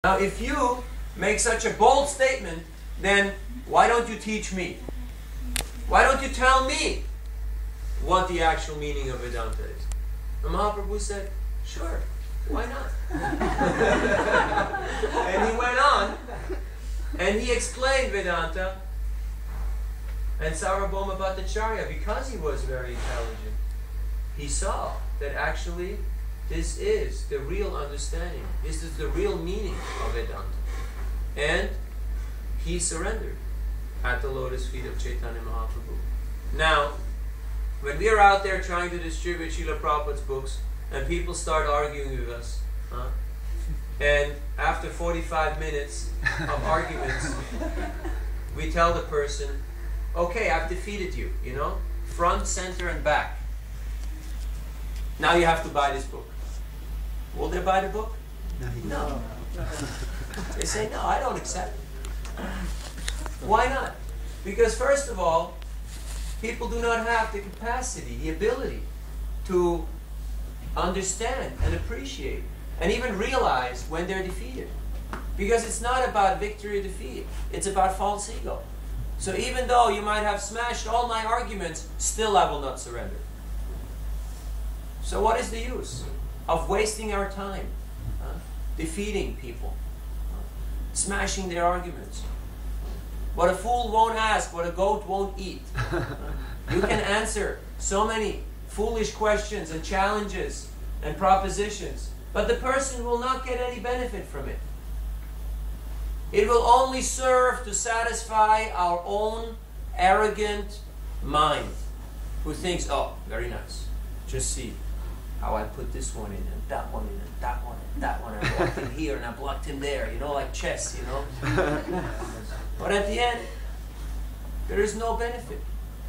Now, if you make such a bold statement, then why don't you teach me? Why don't you tell me what the actual meaning of Vedanta is? And Mahaprabhu said, sure, why not? And he went on, and he explained Vedanta, and Sarvabhauma Bhattacharya, because he was very intelligent, he saw that actually this is the real understanding. This is the real meaning of Vedanta. And he surrendered at the lotus feet of Chaitanya Mahaprabhu. Now, when we are out there trying to distribute Srila Prabhupada's books, and people start arguing with us, and after 45 minutes of arguments, we tell the person, okay, I've defeated you, you know, front, center, and back. Now you have to buy this book. Will they buy the book? No. They say, no, I don't accept it. Why not? Because first of all, people do not have the capacity, the ability to understand and appreciate and even realize when they're defeated. Because it's not about victory or defeat. It's about false ego. So even though you might have smashed all my arguments, still I will not surrender. So what is the use of wasting our time defeating people, smashing their arguments? What a fool won't ask, what a goat won't eat. You can answer so many foolish questions and challenges and propositions, but the person will not get any benefit from it. It will only serve to satisfy our own arrogant mind, who thinks, oh, very nice. Just see how I put this one in, and that one in, and that one, and that one. I blocked him here, and I blocked him there, you know, like chess, you know. But at the end, there is no benefit,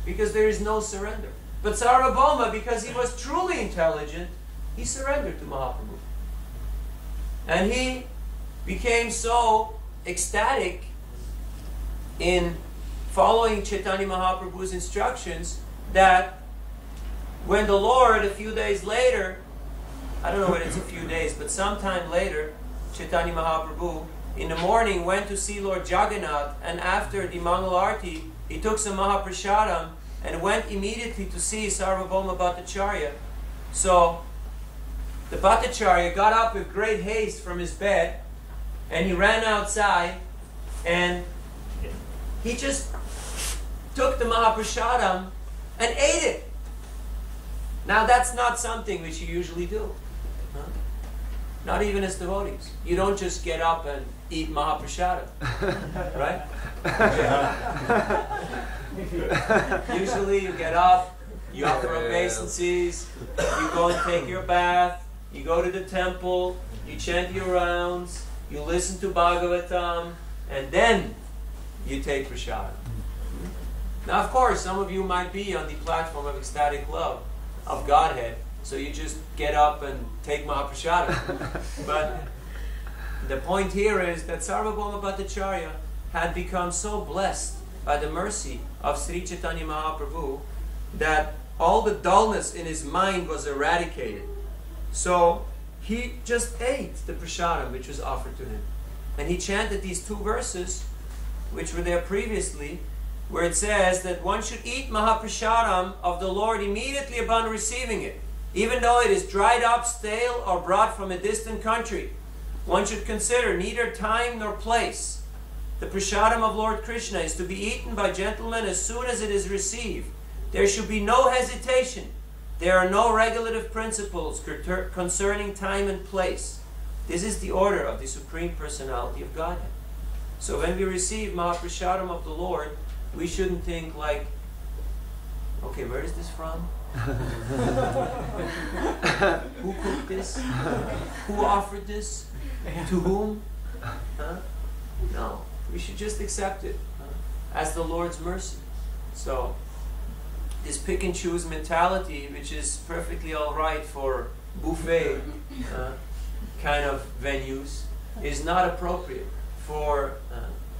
because there is no surrender. But Sarvabhauma, because he was truly intelligent, he surrendered to Mahaprabhu. And he became so ecstatic in following Chaitanya Mahaprabhu's instructions that when the Lord, a few days later, I don't know whether it's a few days, but sometime later, Chaitanya Mahaprabhu in the morning went to see Lord Jagannath, and after the Mangal Arti, he took some Mahaprasadam and went immediately to see Sarvabhauma Bhattacharya. So the Bhattacharya got up with great haste from his bed, and he ran outside, and he just took the Mahaprasadam and ate it. Now that's not something which you usually do. Not even as devotees. You don't just get up and eat Mahaprasadam. Right? Usually you get up, you offer obeisances, you go and take your bath, you go to the temple, you chant your rounds, you listen to Bhagavatam, and then you take prasadam. Now, of course, some of you might be on the platform of ecstatic love of Godhead, so you just get up and take Mahaprasadam. But the point here is that Sarvabhauma Bhattacharya had become so blessed by the mercy of Sri Chaitanya Mahaprabhu that all the dullness in his mind was eradicated. So he just ate the prasadam which was offered to him. And he chanted these two verses, which were there previously, where it says that one should eat Mahaprasadam of the Lord immediately upon receiving it, even though it is dried up, stale, or brought from a distant country. One should consider neither time nor place. The prasadam of Lord Krishna is to be eaten by gentlemen as soon as it is received. There should be no hesitation. There are no regulative principles concerning time and place. This is the order of the Supreme Personality of Godhead. So when we receive Mahaprasadam of the Lord, we shouldn't think like, okay, where is this from? Who cooked this? Who offered this? To whom? No, we should just accept it as the Lord's mercy. So this pick and choose mentality, which is perfectly all right for buffet kind of venues, is not appropriate for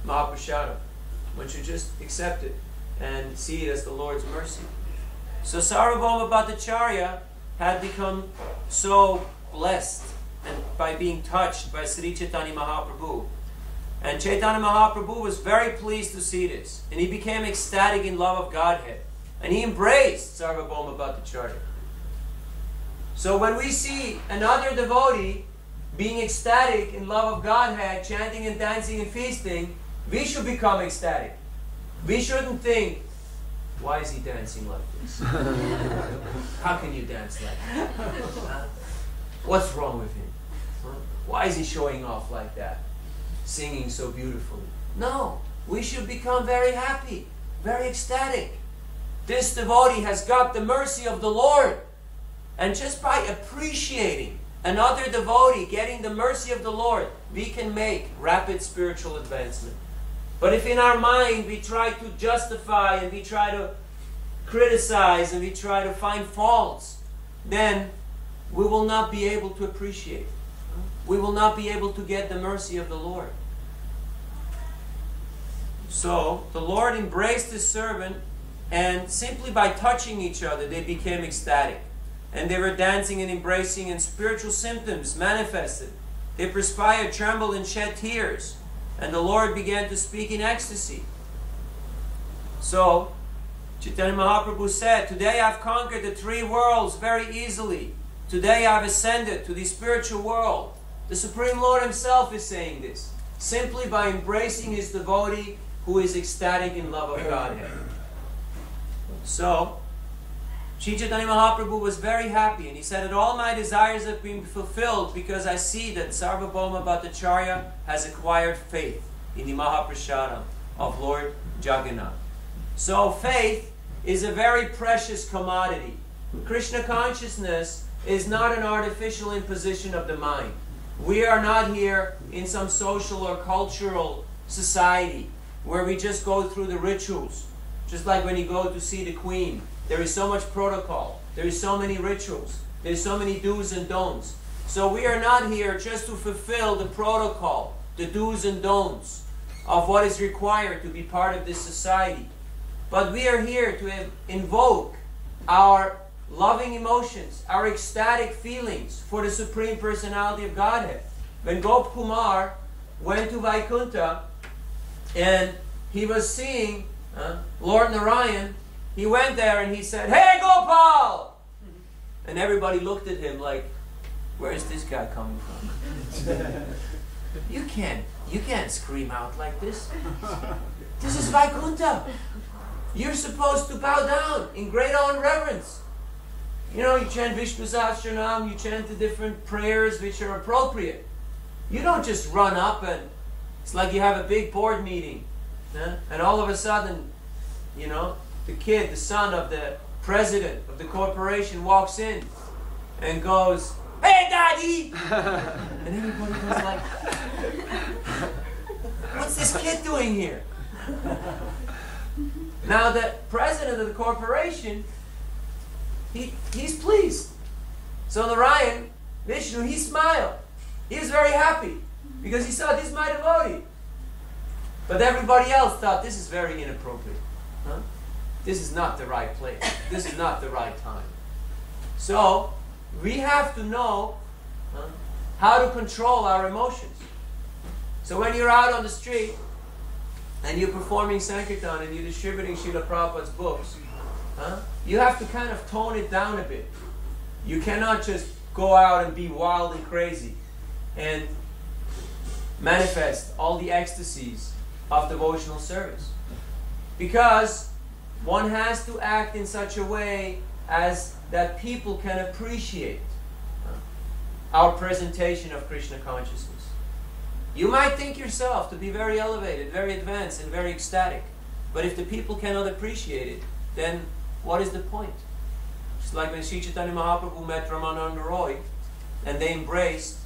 Mahaprasadam. One should just accept it and see it as the Lord's mercy. So Sarvabhauma Bhattacharya had become so blessed and by being touched by Sri Chaitanya Mahaprabhu. And Chaitanya Mahaprabhu was very pleased to see this. And he became ecstatic in love of Godhead. And he embraced Sarvabhauma Bhattacharya. So when we see another devotee being ecstatic in love of Godhead, chanting and dancing and feasting, we should become ecstatic. We shouldn't think, why is he dancing like this? How can you dance like that? What's wrong with him? Why is he showing off like that? Singing so beautifully. No, we should become very happy, very ecstatic. This devotee has got the mercy of the Lord. And just by appreciating another devotee getting the mercy of the Lord, we can make rapid spiritual advancement. But if in our mind we try to justify and we try to criticize and we try to find faults, then we will not be able to appreciate. We will not be able to get the mercy of the Lord. So the Lord embraced His servant, and simply by touching each other they became ecstatic. And they were dancing and embracing, and spiritual symptoms manifested. They perspired, trembled, and shed tears. And the Lord began to speak in ecstasy. So Chaitanya Mahaprabhu said, today I've conquered the three worlds very easily. Today I've ascended to the spiritual world. The Supreme Lord Himself is saying this, simply by embracing His devotee who is ecstatic in love of Godhead. So, Sri Chaitanya Mahaprabhu was very happy, and he said that all my desires have been fulfilled because I see that Sarvabhauma Bhattacharya has acquired faith in the Mahaprasadam of Lord Jagannath. So faith is a very precious commodity. Krishna consciousness is not an artificial imposition of the mind. We are not here in some social or cultural society where we just go through the rituals. Just like when you go to see the Queen, there is so much protocol, there is so many rituals, there is so many do's and don'ts. So we are not here just to fulfill the protocol, the do's and don'ts of what is required to be part of this society. But we are here to invoke our loving emotions, our ecstatic feelings for the Supreme Personality of Godhead. When Gop Kumar went to Vaikuntha and he was seeing Lord Narayan, he went there and he said, "Hey Gopal!" And everybody looked at him like, where is this guy coming from? You can't scream out like this. This is Vaikuntha. You're supposed to bow down in great awe and reverence. You know, you chant Vishnu Sahasranam, you chant the different prayers which are appropriate. You don't just run up and it's like you have a big board meeting, and all of a sudden, you know, the kid, the son of the president of the corporation walks in and goes, "Hey, Daddy!" And everybody goes like, "What's this kid doing here?" Now the president of the corporation, he's pleased. So Narayan, Vishnu, he smiled. He was very happy because he saw this is my devotee. But everybody else thought this is very inappropriate. This is not the right place. This is not the right time. So we have to know how to control our emotions. So when you're out on the street and you're performing Sankirtan and you're distributing Srila Prabhupada's books, you have to kind of tone it down a bit. You cannot just go out and be wild and crazy and manifest all the ecstasies of devotional service. Because one has to act in such a way as that people can appreciate our presentation of Krishna consciousness. You might think yourself to be very elevated, very advanced, and very ecstatic. But if the people cannot appreciate it, then what is the point? It's like when Sri Chaitanya Mahaprabhu met Ramananda Roy, and they embraced,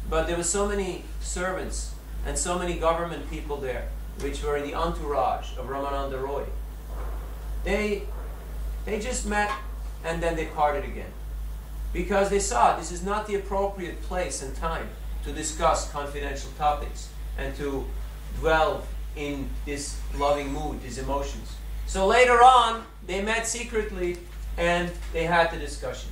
but there were so many servants and so many government people there, which were in the entourage of Ramananda Roy. They just met and then they parted again. Because they saw this is not the appropriate place and time to discuss confidential topics and to dwell in this loving mood, these emotions. So later on, they met secretly and they had the discussion.